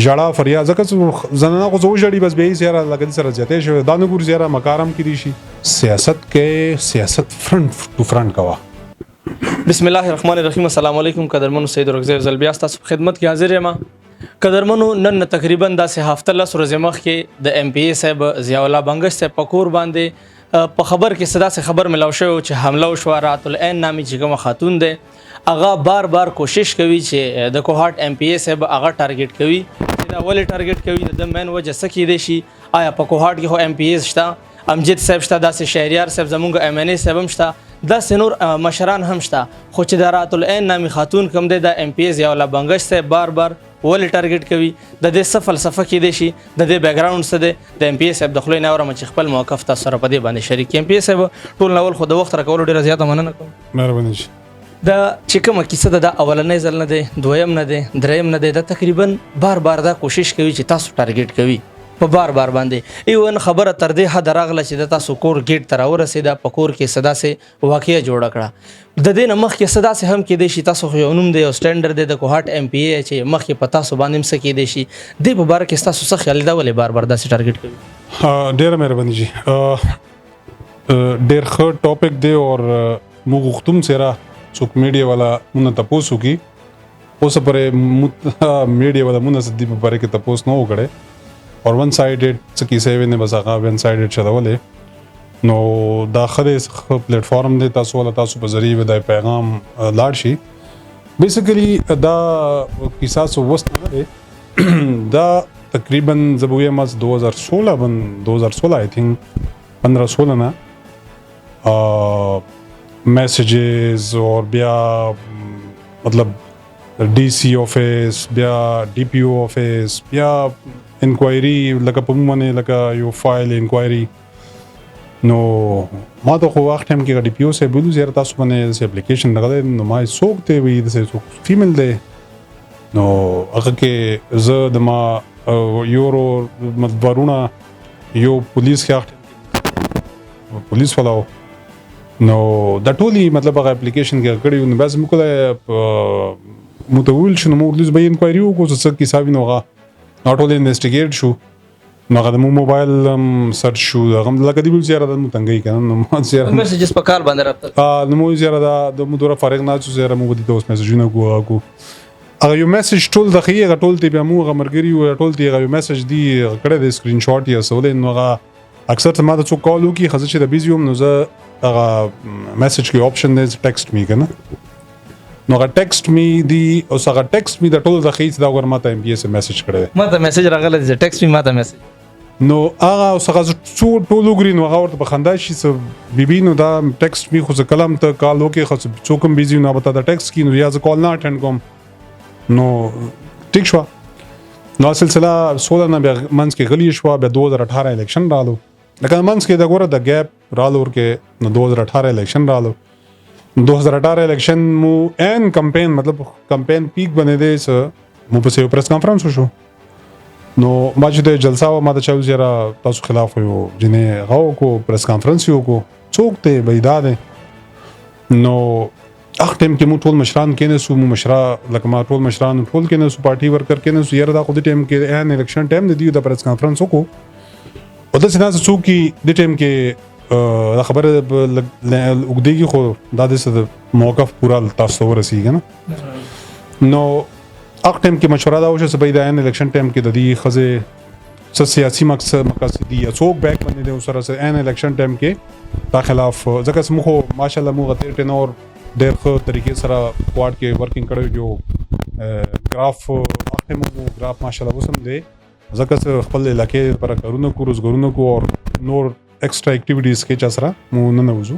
ژړا فریاد ځکه زنانه خو زه وژړي بس بیا یې زیاره لګل سره زیاتې شوی دا نه ګور زیاره مکارم کړي شي سیاست کې سیاست فرنٹ ټو فرنٹ کوا. بسم الله الرحمن الرحیم. السلام علیکم قدرمنو سید ورغزی زل بیا تاسو خدمت کې حاضر یم. قدرمنو نن تقریبا داسې هفته لس ورځې مخکې د ام پی صاحب ضیاء الله بنگش صاحب په کور باندې په خبر کې صدا سے خبر ملاو شو چې حمله وشوه. رات العین نامي چې کومه خاتون ده هغه بار کوشش کوي چې د کوهات ام پی صاحب هغه ټارګټ کوي چې دا ولې ټارګټ کوي د مین وجه سکی دی شي. آیا په کوهات کې هو ام پی شته امجد صاحب شته داسې شهریار صاحب زمونږ ام ان ای صاحب هم شته داسې نور مشران هم شته خو چې د رات العین نامي خاتون کوم دی د ام پی ضیاء الله بنگش صاحب بار ولې ټارګټ کوي د دې څه فلسفه کې دی شي د دې بیک ګراوند څه دی د ام پی صاحب د خلې نه اورم چې خپل موقف تاسو سره په دې باندې شریک ام پی صاحب ټول نول خو د وخت راکول ډیره زیاته مننه کوم. مهرباني شي. دا چې کومه کیسه ده د اولنۍ ځل نه دی دویم نه دی دریم نه دی دا تقریبا بار دا کوشش کوي چې تاسو ټارګټ کوي په بار باندې ایون خبره تر دې حد راغله چې د تاسو کور گیټ تر ورسېده په کور کې صدا سه واقعیا جوړ کړه د دې مخ کې صدا سه هم کې دی شي تاسو خو نوم دی او سټانډرډ دی د کوهات ام پی ای چې مخ کې پتا سو باندې مس کې دی شي د په بار کې تاسو څه خیال دا ولې بار دا سه ټارګټ کوي. ډیره مهرباني جی ډیر ښه ټاپک دی او موږ غوښتم سره څوک میډیا والا مونږ تاسو کې اوس پرې میډیا والا مونږ سدي په باره کې تاسو نو وکړي اور ون سایډډ څه کیسه ویني بس هغه ون سایډډ چلولې نو دا خره پلیټ فارم دی تاسو ولا تاسو په ذریعہ د پیغام لاړ شي بیسیکلی دا کیسه سو وست نه دی دا تقریبا زبویه ماس 2016 آئی تھنک 15-16 نه میسیجز اور بیا مطلب D C office بیا D P O office بیا انکوایری لکه په مونږ لکه یو فایل انکوایری نو ما ته خو وخت هم کې D P ओ سے بلو زیات تاسو باندې اپلیکیشن لګل نو ما څوک ته وی د څوک فیمیل دی نو هغه کې زه د ما یورو مدبرونه یو پولیس کې پولیس فلاو نو د ټولي مطلب هغه اپلیکیشن کې کړی نو بس موږ متویل شنو موږ د انکوایری وکړو څه کیسه وینوغه ناټ اول انویسټیګیټ شو نو هغه د موبایل سرچ شو هغه لکه دی بل زیاره د متنګي کنه نو ما زیاره میسیجز په کال باندې راځي نو مو زیاره د مدوره فارغ نه چې زیاره مو د اوس میسیجونه کو هغه یو میسیج ټول د خیغه ټول تی به مو غمرګری او ټول تی یو میسیج دی کړه د سکرین شاټ یا سولې نو هغه اکثر ته ما د څوک کال وکي خزه چې د بیزیوم نو زه هغه میسیج کې آپشن دی ټیکسټ می کنه نو هغه ټیکسټ می دی او هغه ټیکسټ می د ټول د خیس دا ورماته ام پی اس میسیج کړه ماته میسیج راغله چې ټیکسټ می ماته میسیج نو هغه څو ټول وګرین هغه ورته بخندا شي س بیبي نو دا ټیکسټ می خو کلم ته کال وکي خو څوکم بیزی نو بتا دا ټیکسټ کی نو یا ز کال نه اټینډ کوم نو ټیک شو نو سلسله 16 نه منځ کې غلی شو بیا 2018 الیکشن رالو لکه منځ کې دا ګوره د ګیپ رالو ورکه نو 2018 الیکشن رالو 2018 الیکشن مو ان کمپین مطلب کمپین پیک بنې دی س مو په یو پریس کانفرنس وشو نو ما چې د جلسه و ما ته چاو زیرا تاسو خلاف یو جنې غو کو پریس کانفرنس یو کو څوک ته بيداد نو اخ ټیم کې مو ټول مشران کینې سو مو مشرا لکه ما ټول مشران ټول کینې سو پارټي ورکر کینې سو یره دا خو د ټیم کې ان الیکشن ټیم دی د پریس کانفرنس کو او د سینه څوک کې د ټیم کې دا خبره وګدیږي خو دا د موقف پورا تاسو ورسیږي نه نو اخ ټیم کې مشوره دا وشو چې د الیکشن ټیم کې د دې خزه سیاسي مقصد دی څوک بیک باندې د سره ان الیکشن ټیم کې دا خلاف ځکه سمو ماشاءالله مو غته ټینور ډېر ښه طریقې سره کوارډ کې ورکینګ کړو جو ګراف اخ ټیم مو ګراف ماشاءالله وسم دی ځکه خپل علاقې پر کارونه کو روزګارونه کو او نور ایکسټرا ایکټیویټیز کې چا سره مو نه وځو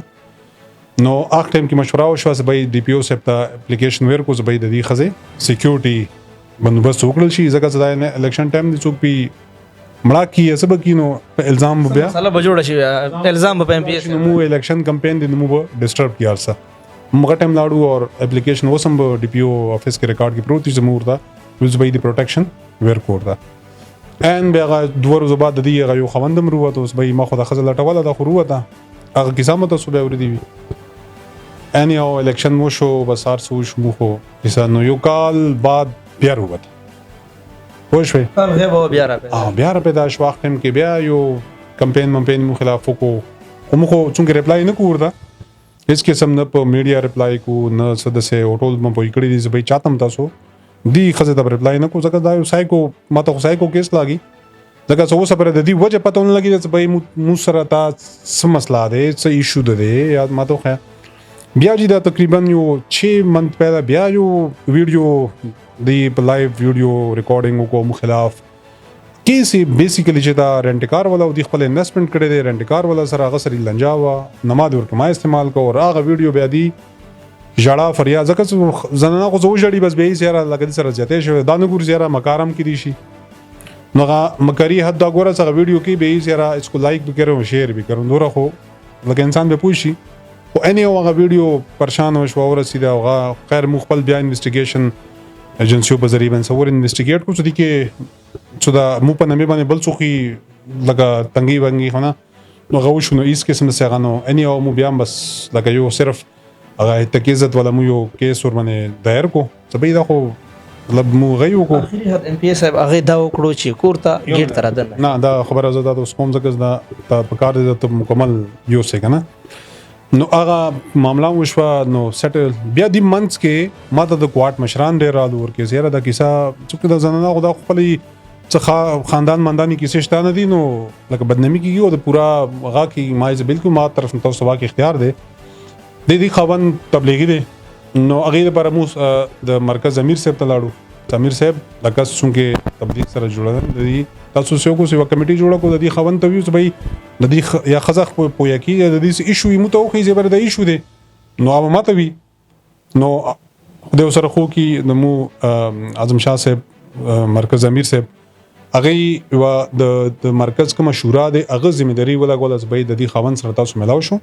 نو اخ ټیم کې مشوره وشو چې به D P ओ سپتا اپلیکیشن ورکو چې به د دې خزه سکیورټي بندوبست وکړل شي ځکه چې دا الیکشن ټایم دی څوک پی مړه کی سبا کینو الزام بیا مسله بجوړ شي الزام په ام پی اس مو الیکشن کمپین دی مو ډسټرب کیارسا مګه ټایم لاړو او اپلیکیشن وسم D P ओ افیس کې ریکارډ کې پروت چې مور دا وز به دی پروټیکشن ورکو دا ان بیا دوه ورځې بعد د دې یو خوندم وروته اوس به ما خو د خزل ټوله د خروته هغه کیسه مته سو به ور دی ان یو الیکشن مو شو بسار سو شو مو کیسه نو یو کال بعد بیا وروته پوه شوې هغه به بیا راځي بیا را پیدا شو وخت هم کې بیا یو کمپین مو خلاف وکړو خو څنګه ریپلای نه کوو ورته هیڅ قسم نه په میډیا ریپلای کو نه څه داسې ټول مو پوي کړي دي چې بھائی چاته هم تاسو دی ښځې ته ریپلای نه کوو ځکه دا یو سایکو ماته خو سایکو کیس لاګي ځکه څه اوسه پرې د دې وجه پته نه لګي چې بھائی مو سره تا څه مسله دی څه ایشو دی یا ماته خو بیا چې دا تقریبا یو 6 منت पहिला بیا یو ویډیو دی په لایو ویډیو ریکارډینګ کو مخالف کیسه بیسیکلی چې دا رنټ کار ولا او د خپل انویسټمنټ کړي دی رنټ کار ولا سره هغه سره لنجاوا نماز ورکما استعمال کو او هغه ویډیو بیا دی جړه فریاد ځکه زنانه خو زو جړی بس به سره لګد سره جته شو دا نه ګور زیاره مکارم کړي شي نو مکاری حد دا ګوره سره ویډیو کې به سره اسکو لایک به کړو شیر به کړو نور خو لکه انسان به پوښي او اني هغه ویډیو پریشان وشو او رسیدا هغه خیر مخبل بیا انویسټیګیشن ایجنسیو په ذریعہ باندې سور انویسټیګیټ کو څه دي کې څه دا مو په نامه باندې بل څوخي لکه تنګي ونګي خونه نو غو شنو ایس قسم څه غنو اني او مو بیا بس لکه یو صرف هغه تکیزت ولا مو یو کیس ور باندې دایر کو سبې دا خو مطلب مو غيو کو اخري حد ام پی ایس هغه دا وکړو چې کورته ګیټ تر دن نه دا خبره زده د کوم ځکه دا په کار دي ته مکمل یو څه کنه نو هغه معاملہ وشو نو سیټل بیا دی منث کې ماته د کوارټ مشران ډیر رالو ورکه زیره د کیسه چې د زنانه خدا خپل څخه خاندان مندانی کیسه شته نه دي نو لکه بدنامي کیږي او د پورا هغه کې مایز بالکل ما طرف نه تاسو واکه اختیار دی د دې خاون تبلیغي دی نو هغه لپاره مو د مرکز امیر صاحب ته لاړو امیر صاحب لکه څنګه تبلیغ سره جوړل دي تاسو سیو کو سیو کمیټي جوړه کو د دې خاون ته ویو چې بھائی د دې یا خزخ په یا کې د دې ایشو یې متوخی زبر د ایشو دی نو هغه ماته وی نو د سره خو کې د مو اعظم شاه صاحب مرکز امیر صاحب هغه و د مرکز کوم شورا دی هغه ځمېداري ولا ګول از بھائی د دې خاون سره تاسو ملاو شو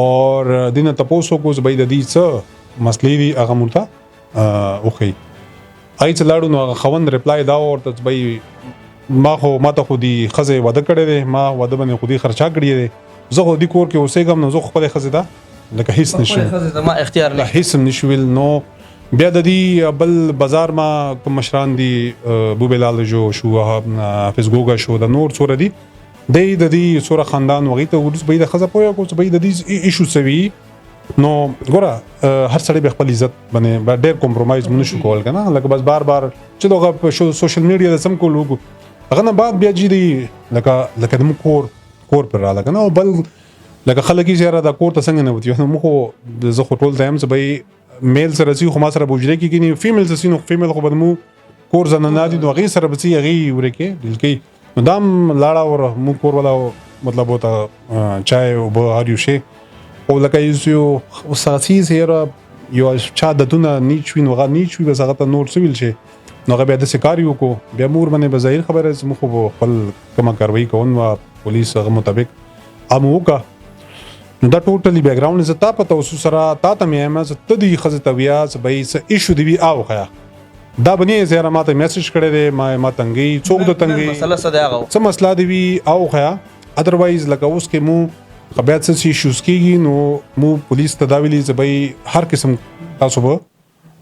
اور دینه تاسو کو چې بھائی د دې څه مسلې دی هغه مونته اوخی اې څلاړو نو هغه خاون ریپلای دا ورته بھائی ما خو ماته خو دی خزه وعده کړی دی ما وعده باندې خو دی خرچا کړی دی زه خو دی کور کې اوسېږم نو زه خپل خزه ده لکه هیڅ نشم خزه ما اختیار نه هیڅ نشویل نو بیا د دې بل بازار ما کوم مشران دی بو بلال جو شو حافظ ګوګا شو د نور څور دی د دې څور خاندان وغه ته ورس به د خزه پویا کو چې به د دې ایشو سوي نو ګوره هر سړی به خپل عزت باندې ډېر کمپرمایز مونږ شو کول کنه لکه بس بار چې دغه په سوشل میډیا د سم کولو هغه نه بعد بیا جدي لکه د کور پر را لګنه او بل لکه خلک یې زیاره د کور ته څنګه نه وتی نو مخ زه خو ټول ټایم به میل سره سي خو ما سره بوجره کې کینی فیمیل سره نو فیمیل خو بدمو کور زنانه دي نو غي سره بسي غي ورکه دلکې نو دام لاړه ور مو کور ولا مطلب وته چای او به هر یو شي او لکه یو اساسي زیاره یو چا د دونه نیچوي نو غا نیچوي بس هغه نور سویل شي نو بیا د سکاریو کو بیا مور باندې بظاهر خبره زمو خو خپل کومه کاروایی کوون وا پولیس هغه مطابق اموکا دا ټوټلی بیک گراوند ز تا پته اوس سره تا ته مې ما ته دی خزه تویا ز به س ایشو دی او خیا دا بنی زیاره ماته میسج کړی دی ما تنګي څوک د تنګي مسله څه دی هغه څه مسله دی او خیا اذروایز لکه اوس کې مو خبرات څه شي شوس کیږي نو مو پولیس تداویلی ز به هر قسم تاسو به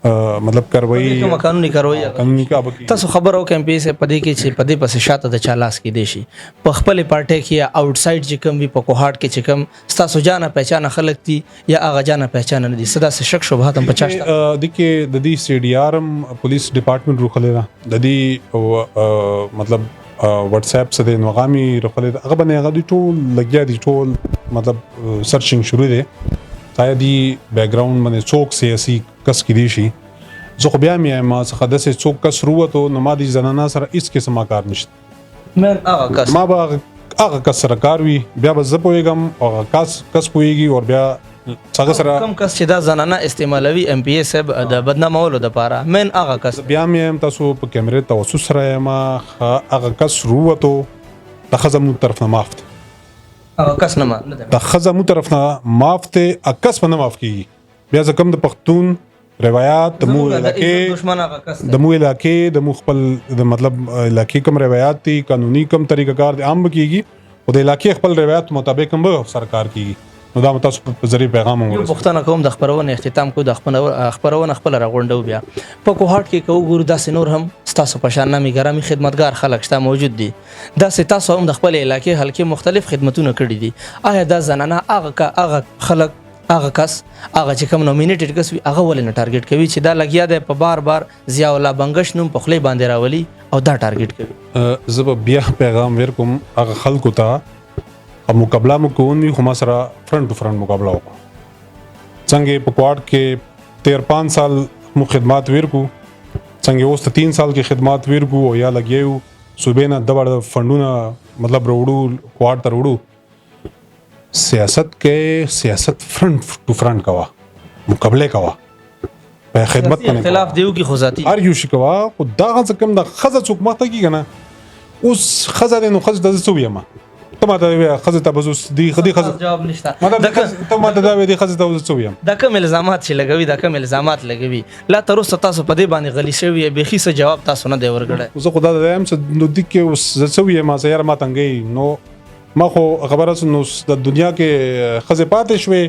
مطلب کاروایی کوم قانوني کاروایی تاسو خبر او کمپی سه پدې کې چې پدې پس شاته د چالاس کې دیشي په خپل پارټي کې یا آوټساید چې کوم وي په کوهاټ کې چې کوم تاسو جانه پہچانه خلک دي یا هغه جانه پہچانه نه دي صدا سه شک شوبات هم 50 د کې د دې سی ډي ار پولیس ډپارټمنټ روخلې ده د دې مطلب واتس اپ سره د نوغامي روخلې هغه باندې هغه ټول لګیا دي ټول مطلب سرچینګ شروع دي تای دی بیک گراوند باندې څوک سیاسي کس کې دي شي زه خو بیا مې ما څخه د څوک کس وروته نو ما دي زنانه سره هیڅ قسمه کار نشته من هغه کس ما به هغه کس سره کار وي بیا به زه پوهېږم هغه کس پوهېږي او بیا څنګه سره کم کس چې دا زنانه استعمالوي ام پی ایس د بدنامولو د پاره من هغه کس بیا مې تاسو په کیمرې توسو سره ما هغه کس وروته د خزمو طرف نه معاف هغه کس نه د خزمو طرف نه معاف ته اکس نه معاف کیږي بیا ځکه د پښتون روایت د مو علاقې د مو علاقې د مو خپل د مطلب علاقې کوم روایت دي قانوني کوم طریقه کار دي عام کیږي او د علاقې خپل روایت مطابق هم سرکار کیږي نو دا تاسو په ذریعہ پیغام یو ورسوي. پښتنه کوم د خبرونه اختتام کو د خبرونه خپل راغونډو بیا په کوهاټ کې کو ګورو داسې نور هم تاسو په شان نامي ګرامي خدمتګار خلک شته موجود دي داسې تاسو هم د خپل علاقې حلقې مختلف خدمتونه کړي دي آیا دا زنانه هغه خلک هغه کس هغه چې کوم نومینیټډ کس وي هغه ولې نه ټارګټ کوي چې دا لګیا دی په بار ضیاء الله بنگش نوم په خولې باندې راولي او دا ټارګټ کوي. زه به بیا پیغام ورکوم هغه خلکو ته مقابله مو کوونی خو ما سره فرنٹ ټو فرنٹ مقابله وکړو څنګه په کوارټ کې 13-5 سال مو خدمات ورکو څنګه اوس 3 سال کې خدمات ورکو او یا لګیو صوبې نه د فندونه مطلب وروړو کوارټ تر وروړو سیاست فرنٹ ټو فرنٹ کوا مقابله کوا په خدمت باندې اختلاف دیو کی خو ذاتی ار یو شي کوا خو دا غږ کم د خزه څوک مخته کیږي نه اوس خزه د نو خزه د څو یم ته ماته خزه ته بزوس دی خدي خزه جواب نشته ته ماته دا وی دی خزه ته څو یم دا کوم الزامات چې لګوي دا کوم الزامات لګوي لا تر اوسه تاسو په دې باندې غلی شوی به خي څه جواب تاسو نه دی ورګړی زه خدا دایم چې نو د کې اوس څو یم ما سره ما تنګي نو ما خو خبره نو د دنیا کې خزه پاتې شوي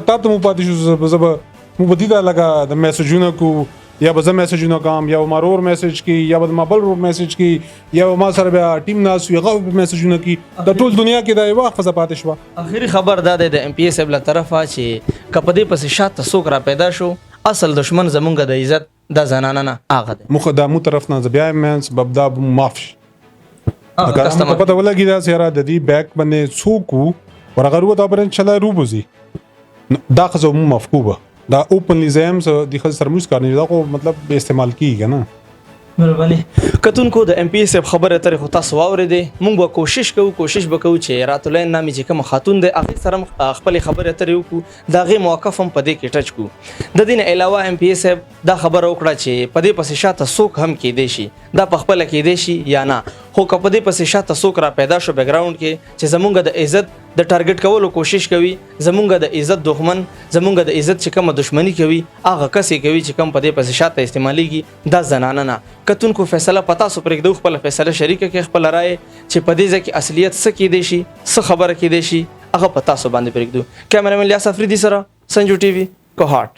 ته مو پاتې شو زب مو بدیدا لگا د میسجونه کو یا به زه میسجونه کوم یا ما رور میسج کی یا به ما بل رور میسج کی یا ما سره بیا ټیم ناس یو غو میسجونه کی د ټول دنیا کې دا یو خزه پاتې شو. اخیری خبر دا د ام پی ایس بل طرفه چې کپدې پس شاته سوک را پیدا شو اصل دشمن زمونږ د عزت د زنانه نه هغه ده مخ د مو طرف نه بیا مینس ببدا معاف کسٹمر پته ولګی دا سره د دې بیک باندې څوک ورغه ورو دا برن چلا روبوزي دا خزه مو مفقوبه دا اوپنلی زم د خل سرموس کارنه دا خو مطلب به استعمال کیږي نه مهرباني کتونکو د ام پی ایس خبره تر خو تاسو واورېدې موږ به کوشش وکړو چې راتلین نامي چې کوم خاتون د هغه سره خپل خبره تر یو کو دا غي موقف هم پدې کې ټچ کو د دین علاوه ام پی ایس دا خبره وکړه چې پدې پسې شاته سوک هم کې دی شي دا په خپل کې دی شي یا نه خو کپدې پسې شاته سوک را پیدا شو بیک گراوند کې چې زمونږ د عزت د ټارګټ کولو کوشش کوي زمونږ د عزت دښمن زمونږ د عزت چې کوم دښمنی کوي هغه کسې کوي چې کوم پدې پسې شاته استعماليږي دا زنانه نه کتونکو فیصله پتا سو پرېږدو خپل فیصله شریکه کې خپل رائے چې پدې ځکه اصلیت څه کې دی شي څه خبره کې دی شي هغه پتا سو باندې پرېږدو کیمرامین الیاس افریدي سره سنجو ټي وي کوهاټ.